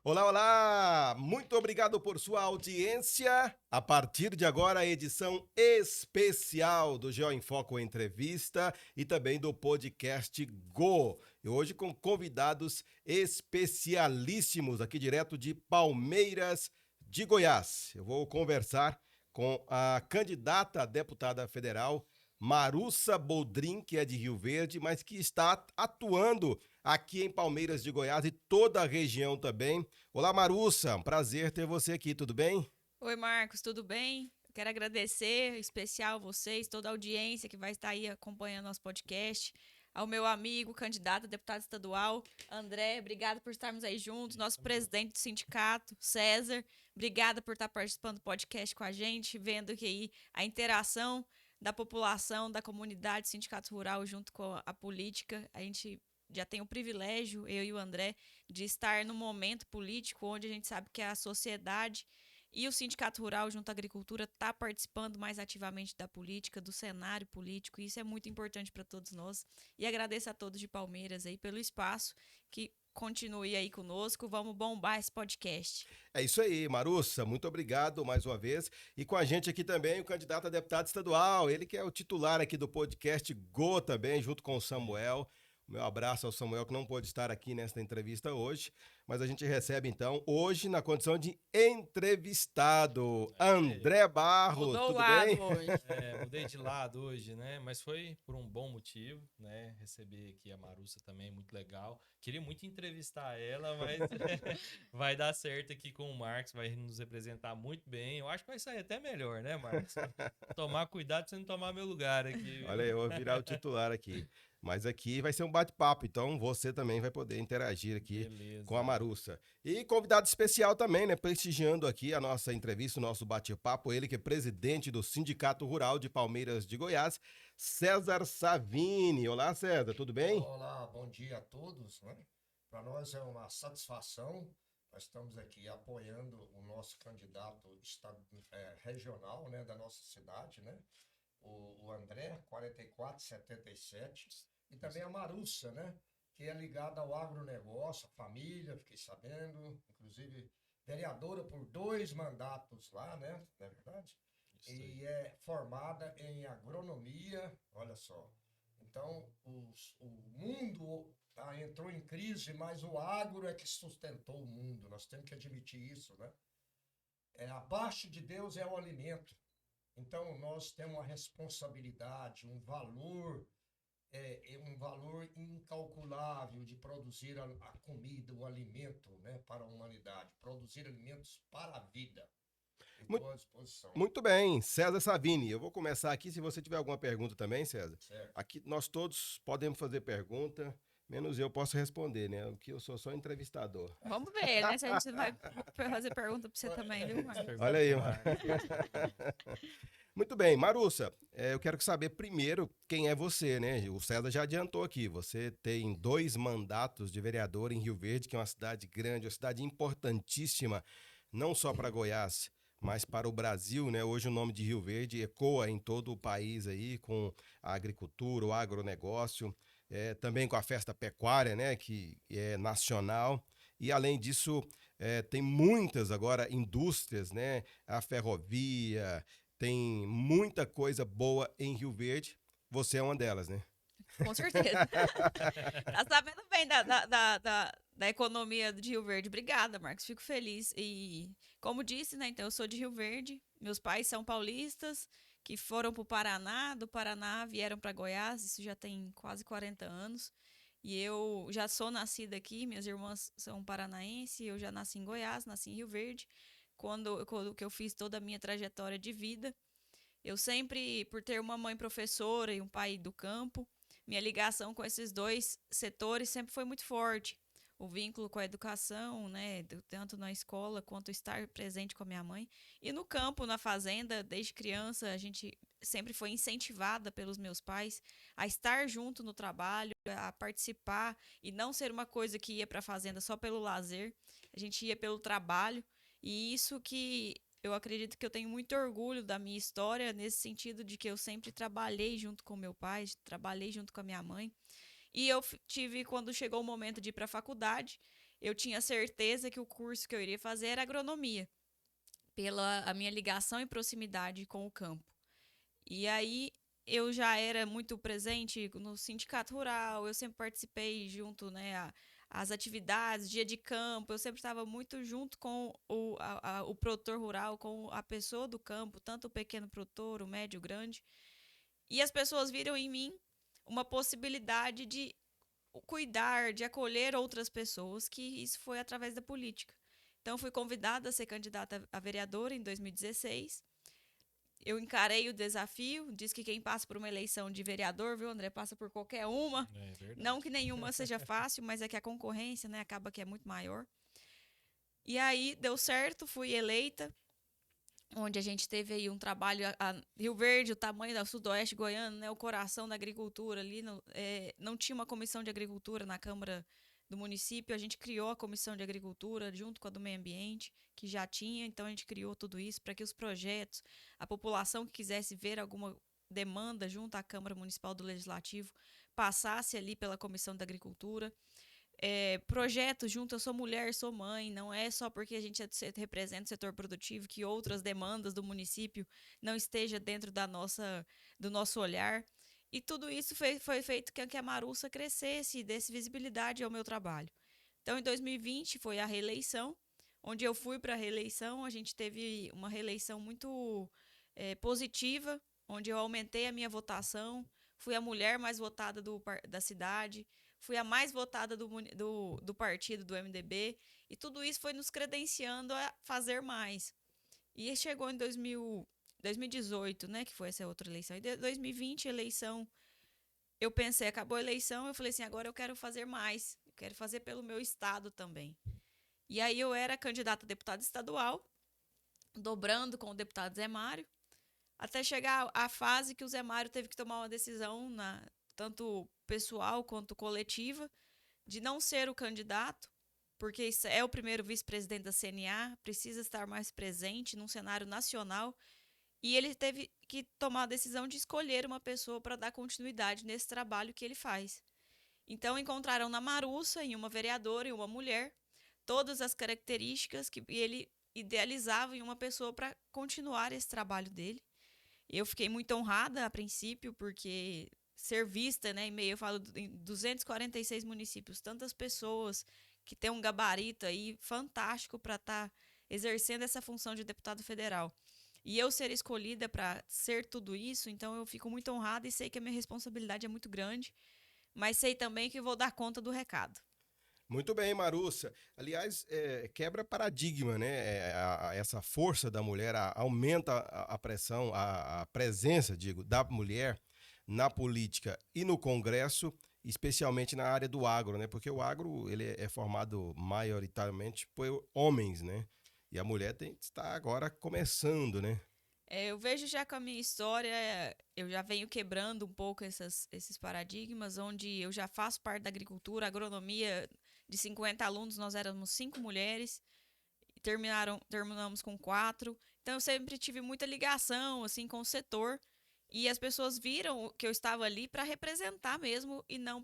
Olá, olá! Muito obrigado por sua audiência. A partir de agora, a edição especial do Geo em Foco Entrevista e também do podcast Go. E hoje com convidados especialíssimos aqui direto de Palmeiras de Goiás. Eu vou conversar com a candidata a deputada federal Marussa Boldrin, que é de Rio Verde, mas que está atuando aqui em Palmeiras de Goiás e toda a região também. Olá, Marussa, um prazer ter você aqui, tudo bem? Oi, Marcos, tudo bem? Eu quero agradecer, em especial vocês, toda a audiência que vai estar aí acompanhando nosso podcast, ao meu amigo, candidato a deputado estadual, André, obrigado por estarmos aí juntos, nosso presidente do sindicato, César, obrigada por estar participando do podcast com a gente, vendo que aí a interação da população, da comunidade, do sindicato rural junto com a política, a gente já tem o privilégio, eu e o André, de estar num momento político onde a gente sabe que a sociedade e o Sindicato Rural, junto à Agricultura, está participando mais ativamente da política, do cenário político, e isso é muito importante para todos nós. E agradeço a todos de Palmeiras aí pelo espaço, que continue aí conosco, vamos bombar esse podcast. É isso aí, Marussa, muito obrigado mais uma vez. E com a gente aqui também o candidato a deputado estadual, ele que é o titular aqui do podcast Go também, junto com o Samuel. Meu abraço ao Samuel, que não pôde estar aqui nesta entrevista hoje, mas a gente recebe então hoje na condição de entrevistado É isso aí. André Barros, Mudou o tudo lado bem? hoje. Mudei de lado hoje, né? Mas foi por um bom motivo, né? Receber aqui a Marussa também, muito legal. Queria muito entrevistar ela, mas vai dar certo aqui com o Marcos, vai nos representar muito bem. Eu acho que vai sair até melhor, né, Marcos? Tomar cuidado pra você não tomar meu lugar aqui, Olha, viu? eu vou virar o titular aqui. Mas aqui vai ser um bate-papo, então você também vai poder interagir aqui com a Beleza. Marussa. E convidado especial também, né? Prestigiando aqui a nossa entrevista, o nosso bate-papo, ele que é presidente do Sindicato Rural de Palmeiras de Goiás, César Savini. Olá, César, tudo bem? Olá, bom dia a todos, né? Para nós é uma satisfação. Nós estamos aqui apoiando o nosso candidato regional, né, da nossa cidade, né? O André, 4477, e também a Marussa, né? Que é ligada ao agronegócio, a família, fiquei sabendo, inclusive vereadora por 2 mandatos lá, né? Não é verdade? Isso aí. E é formada em agronomia, olha só. Então, o mundo entrou em crise, mas o agro é que sustentou o mundo. Nós temos que admitir isso, né? Abaixo de Deus é o alimento. Então, nós temos uma responsabilidade, um valor incalculável de produzir a comida, o alimento, né, para a humanidade. Produzir alimentos para a vida. Mu- Estou à disposição. Muito bem, César Savini. Eu vou começar aqui. Se você tiver alguma pergunta também, César, Certo? aqui nós todos podemos fazer pergunta, menos eu posso responder, né? O que eu sou só entrevistador. Vamos ver, né? Se a gente vai fazer pergunta para você também, viu, As Marcos? Olha perguntas aí, pro mano. Marcos. Muito bem, Marussa, eu quero saber primeiro quem é você, né? O César já adiantou aqui. Você tem 2 mandatos de vereador em Rio Verde, que é uma cidade grande, uma cidade importantíssima, não só para Goiás, mas para o Brasil, né? Hoje o nome de Rio Verde ecoa em todo o país aí, com a agricultura, o agronegócio, também com a festa pecuária, né? Que é nacional. E além disso, tem muitas agora indústrias, né? A ferrovia, tem muita coisa boa em Rio Verde. Você é uma delas, né? Com certeza. Tá sabendo bem da economia de Rio Verde. Obrigada, Marcos. Fico feliz. E, como disse, né? Então, eu sou de Rio Verde. Meus pais são paulistas, que foram para o Paraná. Do Paraná vieram para Goiás. Isso já tem quase 40 anos. E eu já sou nascida aqui. Minhas irmãs são paranaenses. Eu já nasci em Goiás, nasci em Rio Verde. Quando que eu fiz toda a minha trajetória de vida. Eu sempre, por ter uma mãe professora e um pai do campo, minha ligação com esses dois setores sempre foi muito forte. O vínculo com a educação, né, tanto na escola quanto estar presente com a minha mãe. E no campo, na fazenda, desde criança, a gente sempre foi incentivada pelos meus pais a estar junto no trabalho, a participar e não ser uma coisa que ia para a fazenda só pelo lazer. A gente ia pelo trabalho. E isso que eu acredito que eu tenho muito orgulho da minha história, nesse sentido de que eu sempre trabalhei junto com meu pai, trabalhei junto com a minha mãe. E eu tive, quando chegou o momento de ir para a faculdade, eu tinha certeza que o curso que eu iria fazer era agronomia, pela a minha ligação e proximidade com o campo. E aí eu já era muito presente no sindicato rural, eu sempre participei junto, né, às atividades, dia de campo, eu sempre estava muito junto com o produtor rural, com a pessoa do campo, tanto o pequeno produtor, o médio, o grande. E as pessoas viram em mim uma possibilidade de cuidar, de acolher outras pessoas, que isso foi através da política. Então, fui convidada a ser candidata a vereadora em 2016. Eu encarei o desafio, diz que quem passa por uma eleição de vereador, viu, André, passa por qualquer uma. É verdade. Não que nenhuma seja fácil, mas é que a concorrência, né, acaba que é muito maior. E aí, deu certo, fui eleita, onde a gente teve aí um trabalho, Rio Verde, o tamanho da Sudoeste Goiano, né, o coração da agricultura ali, não tinha uma comissão de agricultura na Câmara do município, a gente criou a comissão de agricultura junto com a do meio ambiente, que já tinha, então a gente criou tudo isso para que os projetos, a população que quisesse ver alguma demanda junto à Câmara Municipal do Legislativo, passasse ali pela comissão da agricultura. Projetos junto, eu sou mulher, sou mãe, não é só porque a gente representa o setor produtivo que outras demandas do município não estejam dentro do nosso olhar. E tudo isso foi feito que a Marussa crescesse e desse visibilidade ao meu trabalho. Então, em 2020 foi a reeleição, onde eu fui para a reeleição, a gente teve uma reeleição muito positiva, onde eu aumentei a minha votação, fui a mulher mais votada da cidade, fui a mais votada do partido, do MDB, e tudo isso foi nos credenciando a fazer mais. E chegou em 2018, né, que foi essa outra eleição. Em 2020, eleição, eu pensei, acabou a eleição, eu falei assim, agora eu quero fazer mais, eu quero fazer pelo meu estado também. E aí eu era candidata a deputada estadual, dobrando com o deputado Zé Mário, até chegar à fase que o Zé Mário teve que tomar uma decisão, tanto pessoal quanto coletiva, de não ser o candidato, porque é o primeiro vice-presidente da CNA, precisa estar mais presente num cenário nacional, e ele teve que tomar a decisão de escolher uma pessoa para dar continuidade nesse trabalho que ele faz. Então, encontraram na Marussa, em uma vereadora e uma mulher, todas as características que ele idealizava em uma pessoa para continuar esse trabalho dele. Eu fiquei muito honrada a princípio, porque ser vista, né, em meio, eu falo, em 246 municípios, tantas pessoas que têm um gabarito aí fantástico para estar exercendo essa função de deputado federal. E eu ser escolhida para ser tudo isso, então eu fico muito honrada e sei que a minha responsabilidade é muito grande, mas sei também que vou dar conta do recado. Muito bem, Marussa. Aliás, quebra paradigma, né? Essa força da mulher aumenta a pressão, a presença, digo, da mulher na política e no Congresso, especialmente na área do agro, né? Porque o agro ele é formado maioritariamente por homens, né? E a mulher está agora começando, né? Eu vejo já com a minha história, eu já venho quebrando um pouco esses paradigmas, onde eu já faço parte da agricultura, agronomia. De 50 alunos, nós éramos 5 mulheres, terminamos com 4. Então, eu sempre tive muita ligação assim, com o setor, e as pessoas viram que eu estava ali para representar mesmo, e não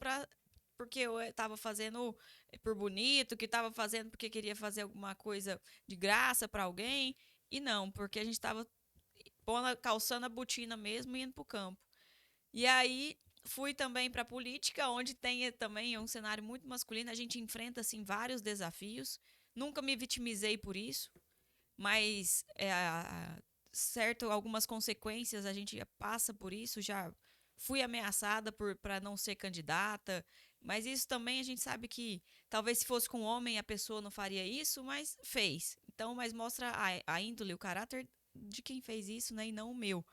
porque eu estava fazendo por bonito, que estava fazendo porque queria fazer alguma coisa de graça para alguém, e não, porque a gente estava calçando a botina mesmo e indo para o campo. E aí fui também para a política, onde tem também um cenário muito masculino. A gente enfrenta assim, vários desafios. Nunca me vitimizei por isso, mas certo, algumas consequências a gente passa por isso. Já fui ameaçada para não ser candidata, mas isso também a gente sabe que talvez se fosse com um homem a pessoa não faria isso, mas fez. Então, mas mostra a índole, o caráter de quem fez isso, né, e não o meu,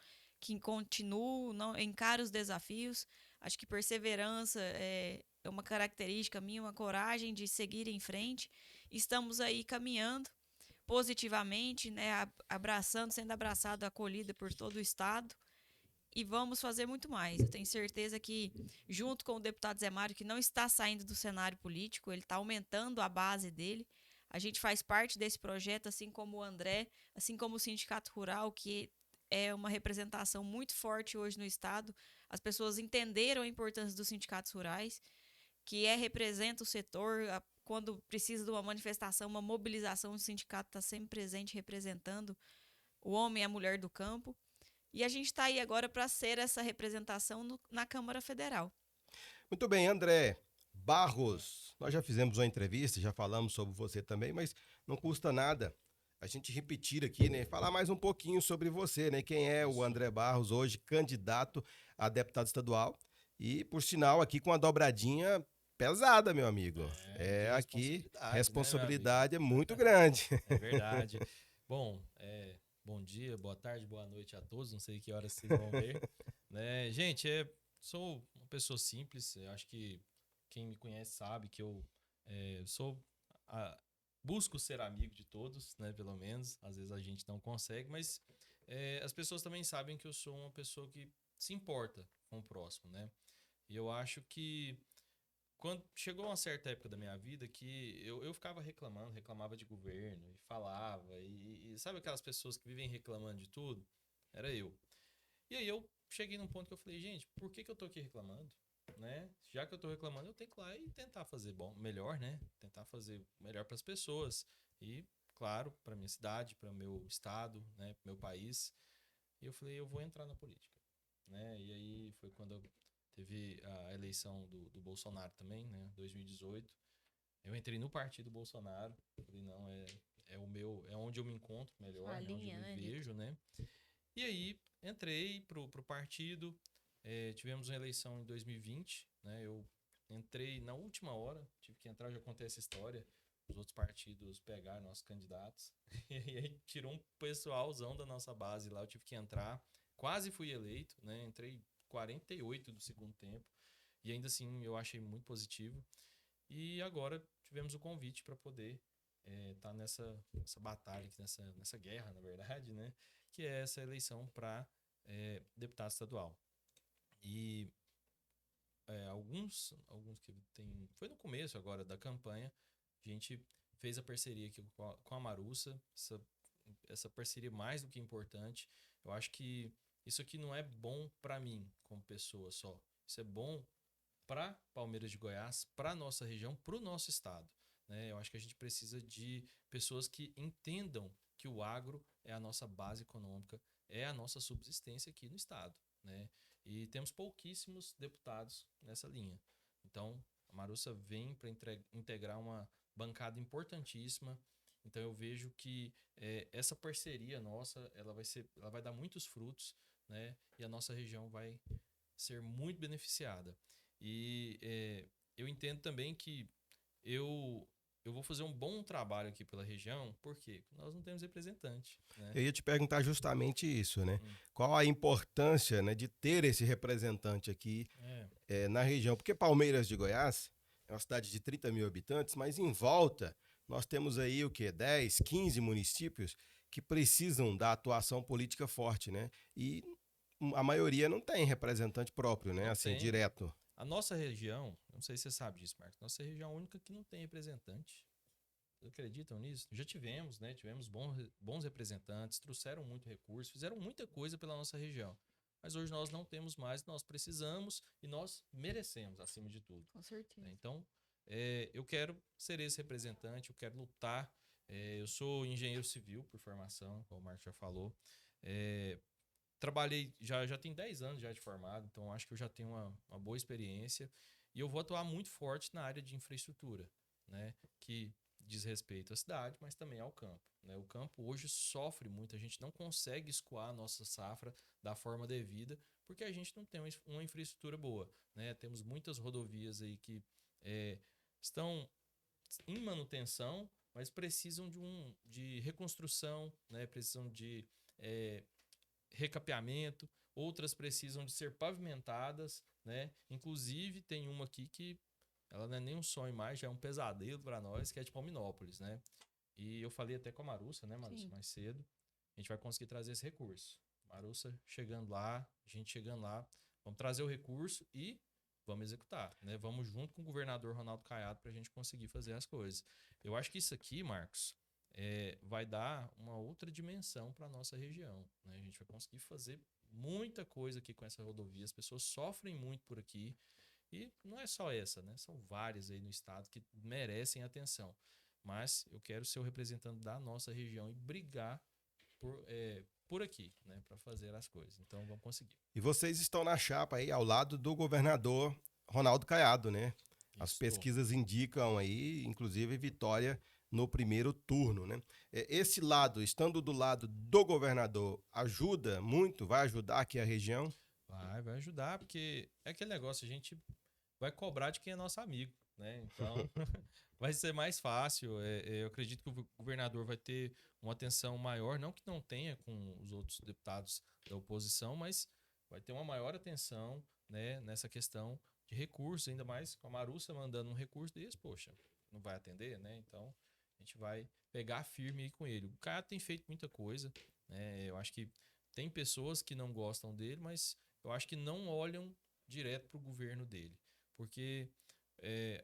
que continuo, não encaro os desafios. Acho que perseverança é uma característica minha, uma coragem de seguir em frente. Estamos aí caminhando positivamente, né, sendo abraçado, acolhida por todo o estado. E vamos fazer muito mais. Eu tenho certeza que, junto com o deputado Zé Mário, que não está saindo do cenário político, ele está aumentando a base dele. A gente faz parte desse projeto, assim como o André, assim como o Sindicato Rural, que é uma representação muito forte hoje no estado. As pessoas entenderam a importância dos sindicatos rurais, que representa o setor quando precisa de uma manifestação, uma mobilização, o sindicato está sempre presente, representando o homem e a mulher do campo. E a gente está aí agora para ser essa representação na Câmara Federal. Muito bem, André Barros. Nós já fizemos uma entrevista, já falamos sobre você também, mas não custa nada a gente repetir aqui, né? Falar mais um pouquinho sobre você, né? Quem é o André Barros hoje, candidato a deputado estadual. E, por sinal, aqui com a dobradinha pesada, meu amigo. É Aqui, responsabilidade, responsabilidade é né, meu amigo? muito grande. É verdade. Bom, bom dia, boa tarde, boa noite a todos. Não sei que horas vocês vão ver. Né? Gente, sou uma pessoa simples. Eu acho que quem me conhece sabe que eu sou busco ser amigo de todos, né? Pelo menos. Às vezes a gente não consegue, mas as pessoas também sabem que eu sou uma pessoa que se importa com o próximo, né? E eu acho que quando chegou uma certa época da minha vida que eu ficava reclamava de governo e falava, e sabe aquelas pessoas que vivem reclamando de tudo? Era eu. E aí eu cheguei num ponto que eu falei, gente, por que eu tô aqui reclamando? Né? Já que eu tô reclamando, eu tenho que ir lá e tentar fazer melhor, né? Tentar fazer melhor para as pessoas e, claro, para minha cidade, para meu estado, né, para meu país. E eu falei, eu vou entrar na política, né? E aí foi quando teve a eleição do Bolsonaro também, né? 2018. Eu entrei no partido Bolsonaro. Falei, não, é onde eu me encontro melhor, é onde eu me vejo, né? E aí entrei pro partido. Tivemos uma eleição em 2020, né? Eu entrei na última hora, tive que entrar, já contei essa história. Os outros partidos pegaram nossos candidatos. E aí tirou um pessoalzão da nossa base lá, eu tive que entrar. Quase fui eleito, né? Entrei 48 do segundo tempo. E ainda assim eu achei muito positivo. E agora tivemos o convite para poder estar nessa batalha, nessa guerra, na verdade, né? Que é essa eleição para deputado estadual. E alguns que tem. Foi no começo agora da campanha, a gente fez a parceria aqui com a Marussa, essa parceria mais do que importante. Eu acho que isso aqui não é bom para mim como pessoa só. Isso é bom para Palmeiras de Goiás, para nossa região, para o nosso estado. Né? Eu acho que a gente precisa de pessoas que entendam que o agro é a nossa base econômica, é a nossa subsistência aqui no estado. Né? E temos pouquíssimos deputados nessa linha. Então, a Marussa vem para integrar uma bancada importantíssima. Então, eu vejo que essa parceria nossa, ela vai dar muitos frutos, né? E a nossa região vai ser muito beneficiada. E eu entendo também que eu vou fazer um bom trabalho aqui pela região, porque nós não temos representante. Né? Eu ia te perguntar justamente isso, né? Qual a importância, né, de ter esse representante aqui na região? Porque Palmeiras de Goiás é uma cidade de 30 mil habitantes, mas em volta nós temos aí o quê? 10, 15 municípios que precisam da atuação política forte, né? E a maioria não tem representante próprio, né? Não Assim, tem. direto. A nossa região, não sei se você sabe disso, Marcos, nossa região é a única que não tem representante. Vocês acreditam nisso? Já tivemos, né? Tivemos bons representantes, trouxeram muito recurso, fizeram muita coisa pela nossa região. Mas hoje nós não temos mais, nós precisamos e nós merecemos, acima de tudo. Com certeza. Então, eu quero ser esse representante, eu quero lutar. Eu sou engenheiro civil por formação, como o Marcos já falou. Trabalhei, já tem 10 anos já de formado, então acho que eu já tenho uma boa experiência. E eu vou atuar muito forte na área de infraestrutura, né? Que diz respeito à cidade, mas também ao campo. Né? O campo hoje sofre muito, a gente não consegue escoar a nossa safra da forma devida, porque a gente não tem uma infraestrutura boa. Né? Temos muitas rodovias aí que estão em manutenção, mas precisam de reconstrução, né? Precisam de recapeamento, outras precisam de ser pavimentadas, né? Inclusive tem uma aqui que ela não é nem um sonho mais, já é um pesadelo para nós, que é de Palminópolis, né? E eu falei até com a Marussa, né, Marussa, mais cedo, a gente vai conseguir trazer esse recurso. Marussa chegando lá, a gente chegando lá, vamos trazer o recurso e vamos executar, né? Vamos junto com o governador Ronaldo Caiado para a gente conseguir fazer as coisas. Eu acho que isso aqui, Marcos, vai dar uma outra dimensão para a nossa região. Né? A gente vai conseguir fazer muita coisa aqui com essa rodovia. As pessoas sofrem muito por aqui E não é só essa, né? São várias aí no estado que merecem atenção. Mas eu quero ser o representante da nossa região e brigar por aqui, né? Para fazer as coisas. Então vamos conseguir. E vocês estão na chapa aí ao lado do governador Ronaldo Caiado, né? As Estou. pesquisas indicam aí, inclusive, vitória no primeiro turno, né? Esse lado, estando do lado do governador, ajuda muito, vai ajudar aqui a região? Vai ajudar, porque é aquele negócio, a gente vai cobrar de quem é nosso amigo, né? Então, vai ser mais fácil. Eu acredito que o governador vai ter uma atenção maior, não que não tenha com os outros deputados da oposição, mas vai ter uma maior atenção, né, nessa questão de recursos, ainda mais com a Marussa mandando um recurso desse, poxa, não vai atender, né? Então, a gente vai pegar firme aí com ele. O cara tem feito muita coisa, né? Eu acho que tem pessoas que não gostam dele, mas eu acho que não olham direto para o governo dele. Porque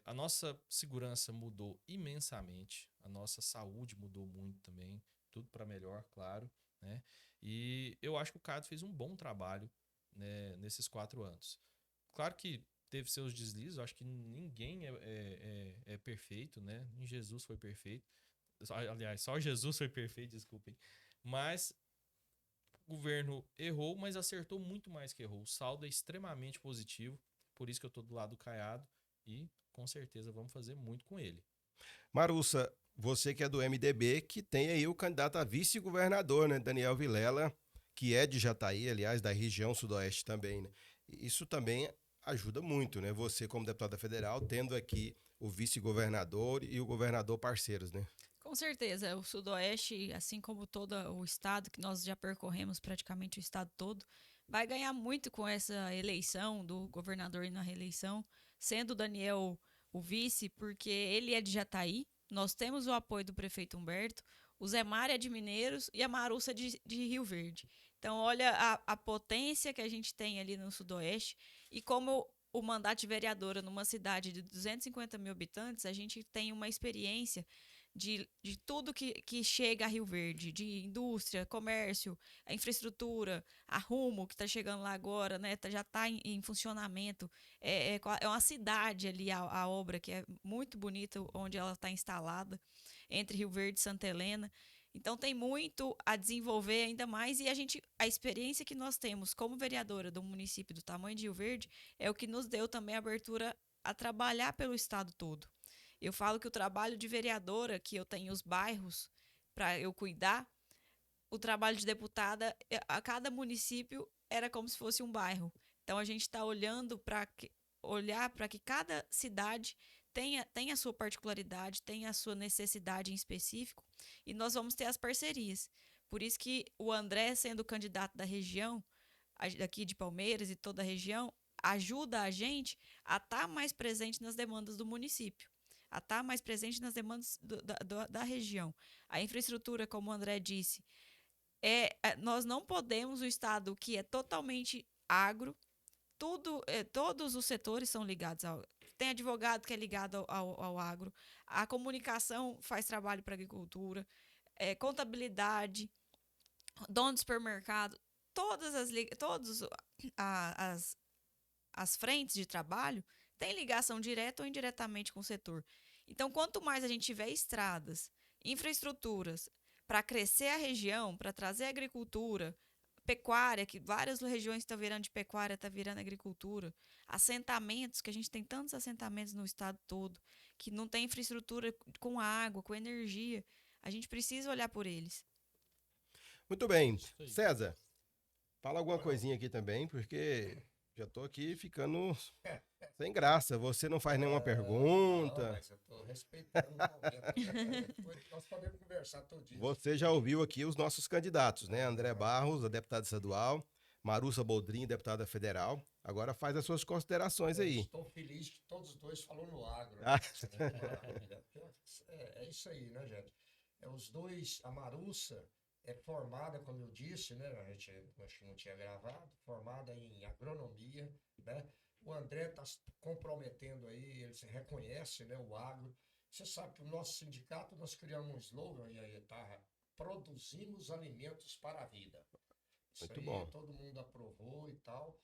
a nossa segurança mudou imensamente, a nossa saúde mudou muito também, tudo para melhor, claro, né? E eu acho que o Cado fez um bom trabalho, né, nesses 4 anos. Claro que teve seus deslizes, eu acho que ninguém é perfeito, né? Nem Jesus foi perfeito. Aliás, só Jesus foi perfeito, desculpem. Mas o governo errou, mas acertou muito mais que errou. O saldo é extremamente positivo, por isso que eu estou do lado do Caiado e com certeza vamos fazer muito com ele. Marussa, você que é do MDB, que tem aí o candidato a vice-governador, né? Daniel Vilela, que é de Jataí, aliás, da região sudoeste também, né? Isso também ajuda muito, né? Você, como deputada federal, tendo aqui o vice-governador e o governador parceiros, né? Com certeza, o Sudoeste, assim como todo o estado, que nós já percorremos praticamente o estado todo, vai ganhar muito com essa eleição do governador na reeleição, sendo o Daniel o vice, porque ele é de Jataí, nós temos o apoio do prefeito Humberto, o Zé Mário é de Mineiros e a Marussa de Rio Verde. Então, olha a potência que a gente tem ali no Sudoeste e como o mandato de vereadora numa cidade de 250 mil habitantes, a gente tem uma experiência de tudo que chega a Rio Verde, de indústria, comércio, a infraestrutura, a Rumo, que está chegando lá agora, né, já está em funcionamento. É uma cidade ali, a obra, que é muito bonita, onde ela está instalada, entre Rio Verde e Santa Helena. Então tem muito a desenvolver ainda mais e a experiência que nós temos como vereadora do município do tamanho de Rio Verde é o que nos deu também a abertura a trabalhar pelo estado todo. Eu falo que o trabalho de vereadora, que eu tenho os bairros para eu cuidar, o trabalho de deputada, a cada município era como se fosse um bairro. Então a gente está olhando para olhar para que cada cidade tenha a sua particularidade, tenha a sua necessidade em específico, e nós vamos ter as parcerias. Por isso que o André, sendo candidato da região, aqui de Palmeiras e toda a região, ajuda a gente a estar mais presente nas demandas do município, a estar mais presente nas demandas da região. A infraestrutura, como o André disse, nós não podemos, o estado que é totalmente agro, todos os setores são ligados ao. Tem advogado que é ligado ao agro, a comunicação faz trabalho para a agricultura, contabilidade, dono de supermercado, todas as frentes de trabalho têm ligação direta ou indiretamente com o setor. Então, quanto mais a gente tiver estradas, infraestruturas para crescer a região, para trazer agricultura, pecuária, que várias regiões estão virando de pecuária, está virando agricultura, assentamentos, que a gente tem tantos assentamentos no estado todo, que não tem infraestrutura com água, com energia, a gente precisa olhar por eles. Muito bem. Isso aí. César, fala alguma coisinha aqui também, porque já tô aqui ficando sem graça. Você não faz nenhuma Não, pergunta. mas eu tô respeitando o momento. Nós podemos conversar todo dia. Você já ouviu aqui os nossos candidatos, né? André Barros, a deputada estadual, Marussa Boldrin, deputada federal. Agora faz as suas considerações aí. Estou feliz que todos os dois falou no agro. Ah. Né? Maravilha. É isso aí, né, gente? Os dois, a Marussa é formada, como eu disse, né? A gente acho que não tinha gravado, formada em agronomia, né? O André está se comprometendo aí, ele se reconhece, né? O agro. Você sabe que o nosso sindicato, nós criamos um slogan aí, tá? Produzimos alimentos para a vida. Isso Muito aí bom. todo mundo aprovou e tal.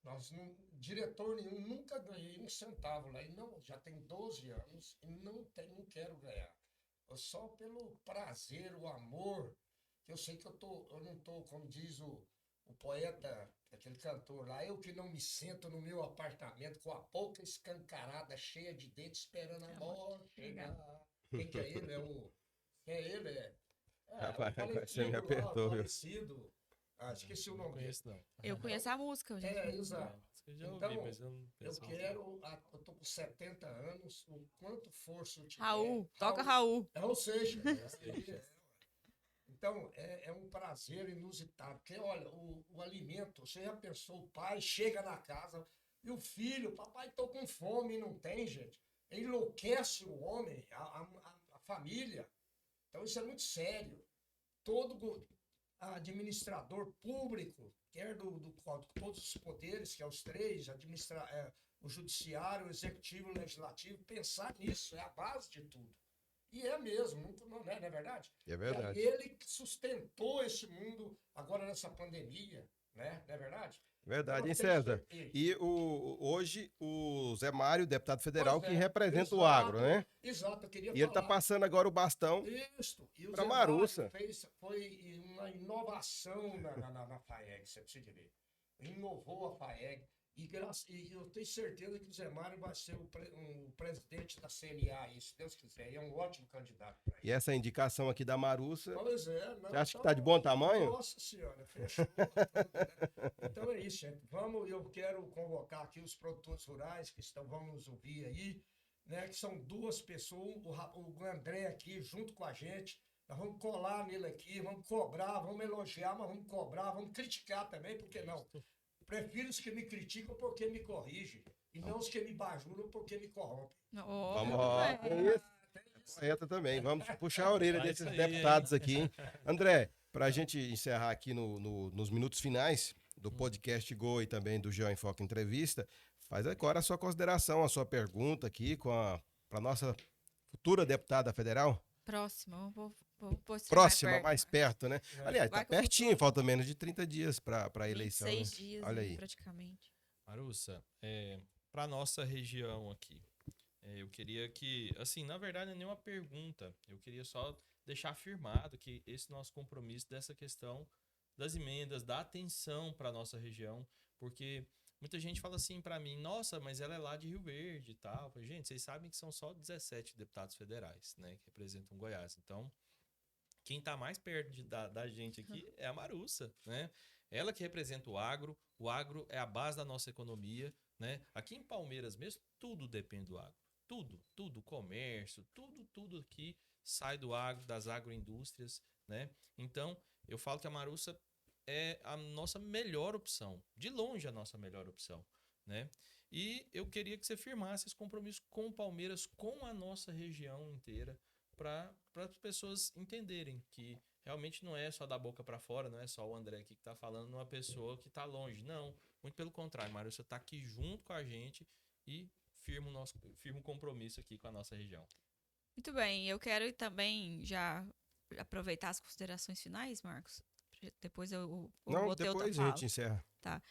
Nós não, diretor nenhum, nunca ganhei um centavo lá. E não, já tem 12 anos e não quero ganhar. Só pelo prazer, o amor, que eu sei que eu não tô, como diz o poeta, aquele cantor lá, eu que não me sento no meu apartamento com a boca escancarada, cheia de dentes, esperando a morte chegar. Quem que é ele? Quem é ele? O Rapaz, agora você me Valentino lá, o apertou, viu? falecido. Esqueci o Não nome dele. conheço, não. Eu conheço a música, eu já fui. Exato. Eu já ouvi, Então, mas eu não eu pessoalmente. eu tô com 70 anos, o quanto força eu tiver. Raul, toca Raul. Ou seja, Seixas. então é um prazer inusitado. Porque, olha, o alimento, você já pensou, o pai chega na casa e o filho, papai, tô com fome, e não tem, gente. Enlouquece o homem, a família. Então isso é muito sério. Todo administrador público, quer todos os poderes, que é os três, o judiciário, o executivo, o legislativo, pensar nisso, é a base de tudo. E é mesmo, não é verdade? É verdade. E ele que sustentou esse mundo agora nessa pandemia, né? Não é verdade? Verdade, Então, hein, tem César? que- E hoje o Zé Mário, deputado federal, Pois que é, representa o exato, agro, né? Exato, eu queria E ele tá falar. passando agora o bastão Isso, e o para Zé Mário Marussa. foi uma inovação na FAEG, você precisa ver. Inovou a FAEG. E eu tenho certeza que o Zé Mário vai ser o presidente da CNA, aí, se Deus quiser. E é um ótimo candidato para E essa indicação aqui da Marussa, Pois é, não, você acha que então, tá de bom tamanho? Nossa senhora, fechou tudo, né? Então é isso, gente. Eu quero convocar aqui os produtores rurais que vão nos ouvir aí, né? Que são duas pessoas, o André aqui junto com a gente. Nós vamos colar nele aqui, vamos cobrar, vamos elogiar, mas vamos cobrar, vamos criticar também, porque não? Prefiro os que me criticam porque me corrigem, e não os que me bajulam porque me corrompem. Vamos, ó, é isso. Correta também. Vamos puxar a orelha Faz desses isso aí, deputados aqui, hein? André, para a gente encerrar aqui nos minutos finais do podcast Go e também do Geo em Foco Entrevista, faz agora a sua consideração, a sua pergunta aqui para nossa futura deputada federal. Próxima, vou posicionar Próxima, perto. mais perto, né? Aliás, tá Vai com o pertinho, futuro. falta menos de 30 dias para a eleição. 26 Né? dias, Olha né, aí. praticamente. Marussa, para nossa região aqui, eu queria que, assim, na verdade não é nenhuma pergunta, eu queria só deixar afirmado que esse nosso compromisso dessa questão das emendas, da atenção para nossa região, porque muita gente fala assim para mim, nossa, mas ela é lá de Rio Verde e tal. Eu falei, gente, vocês sabem que são só 17 deputados federais, né, que representam Goiás. Então, quem está mais perto da gente aqui é a Marussa, né? Ela que representa o agro é a base da nossa economia, né? Aqui em Palmeiras mesmo, tudo depende do agro. Tudo, comércio, tudo aqui sai do agro, das agroindústrias, né? Então, eu falo que a Marussa é a nossa melhor opção, de longe a nossa melhor opção, né? E eu queria que você firmasse esse compromisso com o Palmeiras, com a nossa região inteira, para as pessoas entenderem que realmente não é só da boca para fora, não é só o André aqui que está falando numa pessoa que está longe. Não, muito pelo contrário, Mário, você está aqui junto com a gente e firma o compromisso aqui com a nossa região. Muito bem, eu quero também já aproveitar as considerações finais, Marcos. Depois eu Não, vou ter outra depois a fala. gente encerra. Tá.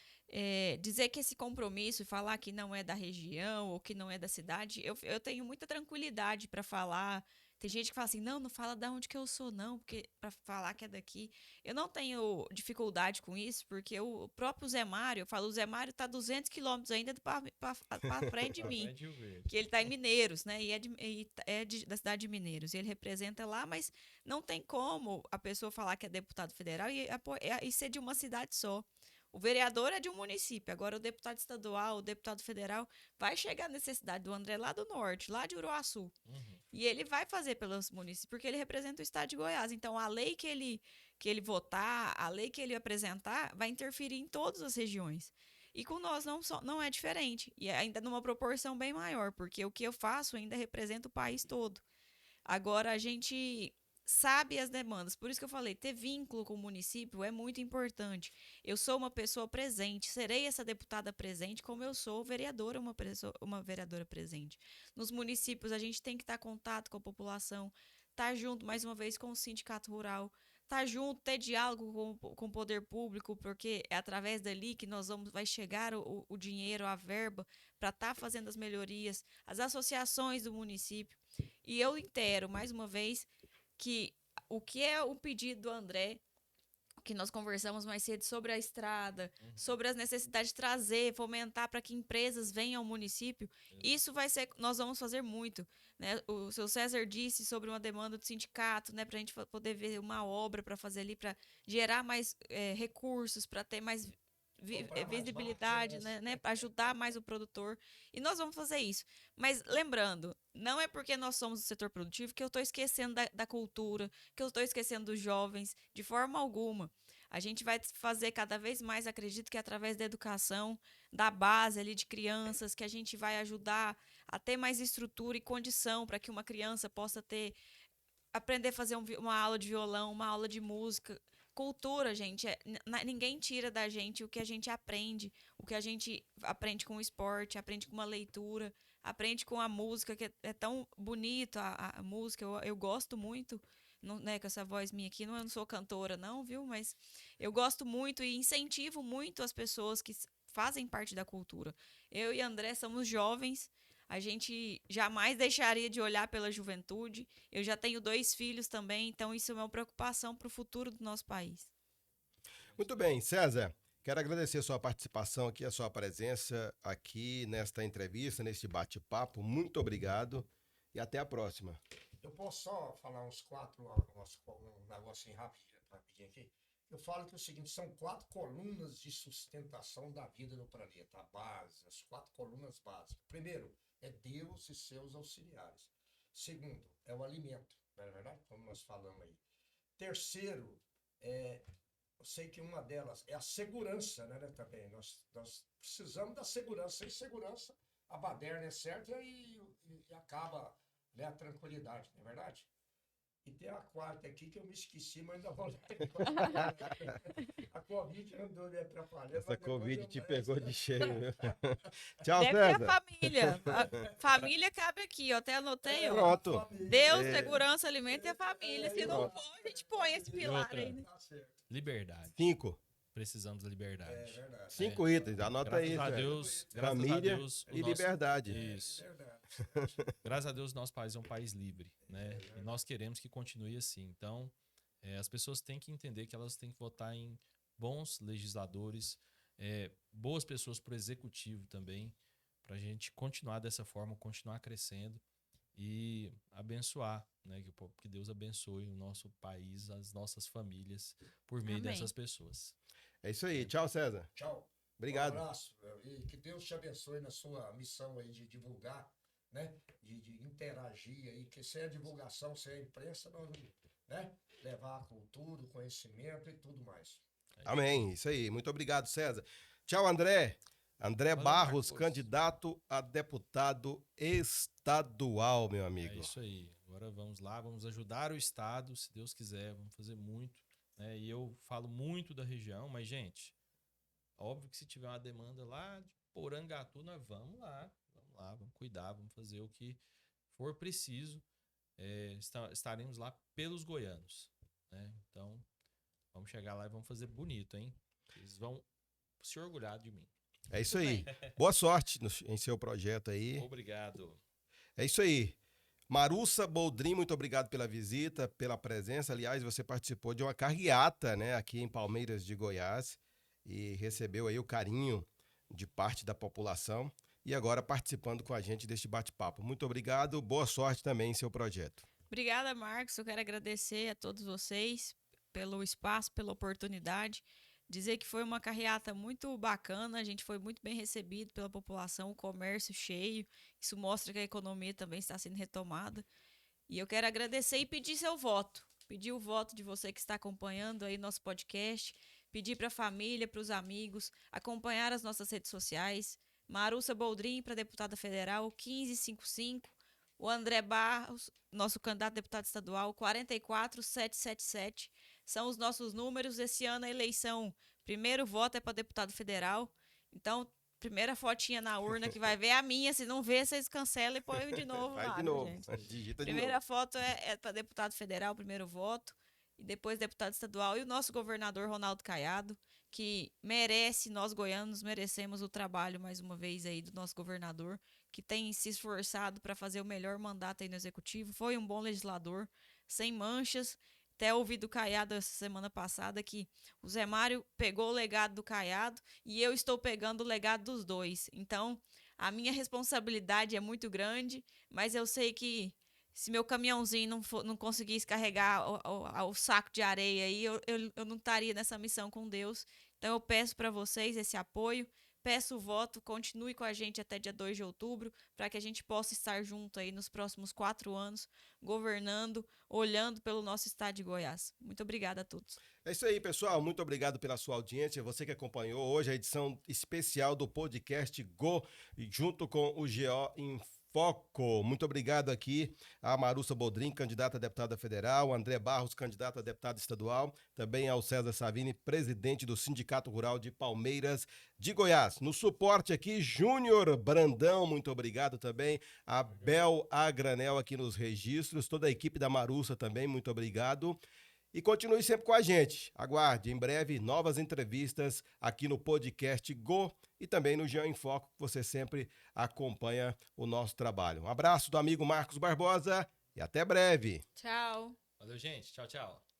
Dizer que esse compromisso e falar que não é da região ou que não é da cidade, eu tenho muita tranquilidade para falar. Tem gente que fala assim, não fala de onde que eu sou, não, porque para falar que é daqui. Eu não tenho dificuldade com isso, porque o próprio Zé Mário, eu falo, o Zé Mário tá 200 quilômetros ainda para frente de mim. Que ele tá em Mineiros, né? Da cidade de Mineiros. E ele representa lá, mas não tem como a pessoa falar que é deputado federal e ser de uma cidade só. O vereador é de um município, agora o deputado estadual, o deputado federal, vai chegar a necessidade do André lá do norte, lá de Uruaçu. Uhum. E ele vai fazer pelos municípios, porque ele representa o estado de Goiás. Então, a lei que ele votar, a lei que ele apresentar, vai interferir em todas as regiões. E com nós não é diferente. E ainda numa proporção bem maior, porque o que eu faço ainda representa o país todo. Agora, a gente sabe as demandas. Por isso que eu falei, ter vínculo com o município é muito importante. Eu sou uma pessoa presente, serei essa deputada presente, como eu sou vereadora, uma vereadora presente. Nos municípios, a gente tem que estar em contato com a população, estar junto, mais uma vez, com o sindicato rural, tá junto, ter diálogo com o poder público, porque é através dali que vai chegar o dinheiro, a verba, para estar fazendo as melhorias, as associações do município. E eu intero, mais uma vez, que o que é o pedido do André, que nós conversamos mais cedo sobre a estrada, sobre as necessidades de trazer, fomentar para que empresas venham ao município, isso vai ser, nós vamos fazer muito, né? O seu César disse sobre uma demanda do sindicato, né, para a gente poder ver uma obra para fazer ali, para gerar mais recursos, para ter mais visibilidade, né, para ajudar mais o produtor, e nós vamos fazer isso. Mas lembrando, não é porque nós somos do setor produtivo que eu estou esquecendo da cultura, que eu estou esquecendo dos jovens, de forma alguma. A gente vai fazer cada vez mais, acredito que através da educação, da base ali de crianças, que a gente vai ajudar a ter mais estrutura e condição para que uma criança possa aprender a fazer uma aula de violão, uma aula de música. Cultura, gente, ninguém tira da gente o que a gente aprende, o que a gente aprende com o esporte, aprende com uma leitura, aprende com a música, que é tão bonito a música, eu gosto muito, não, né, com essa voz minha aqui, eu não sou cantora não, viu, mas eu gosto muito e incentivo muito as pessoas que fazem parte da cultura. Eu e André somos jovens, a gente jamais deixaria de olhar pela juventude. Eu já tenho 2 filhos também, então isso é uma preocupação para o futuro do nosso país. Muito bem, César. Quero agradecer a sua participação aqui, a sua presença aqui nesta entrevista, neste bate-papo. Muito obrigado e até a próxima. Eu posso só falar um negocinho rapidinho aqui? Eu falo que é o seguinte, são 4 colunas de sustentação da vida no planeta, a base, as 4 colunas básicas. Primeiro, é Deus e seus auxiliares. Segundo, é o alimento, não é verdade? Como nós falamos aí. Terceiro, eu sei que uma delas é a segurança, né, também. Nós precisamos da segurança. Sem segurança, a baderna é certa e acaba, né, a tranquilidade, não é verdade? E tem a 4ª aqui que eu me esqueci, mas ainda vou lembrar. A Covid andou me atrapalhando. Essa Covid te pegou de cheio, viu? Tchau, Deve César. ter a família. A família cabe aqui, eu até anotei. Pronto. Deus, segurança, alimento e a família. Se não for, a gente põe esse pilar outra. aí, né? Liberdade. 5. Precisamos da liberdade. É verdade. 5 itens, anota aí. Graças a César. Deus, Família Deus, e liberdade. Isso. É verdade. Graças a Deus, nosso país é um país livre, né? E nós queremos que continue assim. Então, as pessoas têm que entender que elas têm que votar em bons legisladores, boas pessoas para o executivo também, para a gente continuar dessa forma, continuar crescendo e abençoar, né? Que Deus abençoe o nosso país, as nossas famílias, por meio Amém. dessas pessoas. É isso aí. Tchau, César. Tchau. Obrigado. Um abraço. E que Deus te abençoe na sua missão aí de divulgar, né? De interagir aí, que sem a divulgação, sem a imprensa, nós vamos, né? Levar a cultura, o conhecimento e tudo mais. Amém. Isso aí. Muito obrigado, César. Tchau, André. André Valeu, Barros, Marcos. candidato a deputado estadual, meu amigo. É isso aí. Agora vamos lá, vamos ajudar o Estado, se Deus quiser, vamos fazer muito, né? E eu falo muito da região, mas, gente, óbvio que se tiver uma demanda lá de Porangatu, nós vamos lá, vamos cuidar, vamos fazer o que for preciso. Estaremos lá pelos goianos, né? Então, vamos chegar lá e vamos fazer bonito, hein? Eles vão se orgulhar de mim. É isso aí. Boa sorte em seu projeto aí. Obrigado. É isso aí. Marussa Boldrin, muito obrigado pela visita, pela presença. Aliás, você participou de uma carreata, né, aqui em Palmeiras de Goiás e recebeu aí o carinho de parte da população e agora participando com a gente deste bate-papo. Muito obrigado, boa sorte também em seu projeto. Obrigada, Marcos. Eu quero agradecer a todos vocês pelo espaço, pela oportunidade. Dizer que foi uma carreata muito bacana, a gente foi muito bem recebido pela população, o comércio cheio. Isso mostra que a economia também está sendo retomada. E eu quero agradecer e pedir seu voto. Pedir o voto de você que está acompanhando aí nosso podcast. Pedir para a família, para os amigos, acompanhar as nossas redes sociais. Marussa Boldrin para deputada federal, 1555. O André Barros, nosso candidato a deputado estadual, 44777. São os nossos números. Esse ano a eleição, primeiro voto é para deputado federal. Então, primeira fotinha na urna que vai ver é a minha. Se não ver, vocês cancelam e põem de novo Faz lá, de né, novo, gente? digita de Primeira novo. foto é para deputado federal, primeiro voto. e depois deputado estadual, e o nosso governador Ronaldo Caiado, que merece, nós goianos merecemos o trabalho, mais uma vez, aí do nosso governador, que tem se esforçado para fazer o melhor mandato aí no executivo, foi um bom legislador, sem manchas. Até ouvi do Caiado essa semana passada que o Zé Mário pegou o legado do Caiado e eu estou pegando o legado dos dois. Então, a minha responsabilidade é muito grande, mas eu sei que se meu caminhãozinho não conseguisse carregar o saco de areia aí, eu não estaria nessa missão com Deus. Então eu peço para vocês esse apoio, peço o voto, continue com a gente até dia 2 de outubro, para que a gente possa estar junto aí nos próximos 4 anos, governando, olhando pelo nosso estado de Goiás. Muito obrigada a todos. É isso aí, pessoal. Muito obrigado pela sua audiência. Você que acompanhou hoje a edição especial do podcast Go, junto com o GO em Foco. Muito obrigado aqui a Marussa Bodrim, candidata a deputada federal, André Barros, candidato a deputado estadual, também ao César Savini, presidente do Sindicato Rural de Palmeiras de Goiás. No suporte aqui, Júnior Brandão, muito obrigado também. A Bel A. Granel aqui nos registros, toda a equipe da Marussa também, muito obrigado. E continue sempre com a gente. Aguarde, em breve, novas entrevistas aqui no podcast Go e também no Geo em Foco, que você sempre acompanha o nosso trabalho. Um abraço do amigo Marcos Barbosa e até breve. Tchau. Valeu, gente. Tchau, tchau.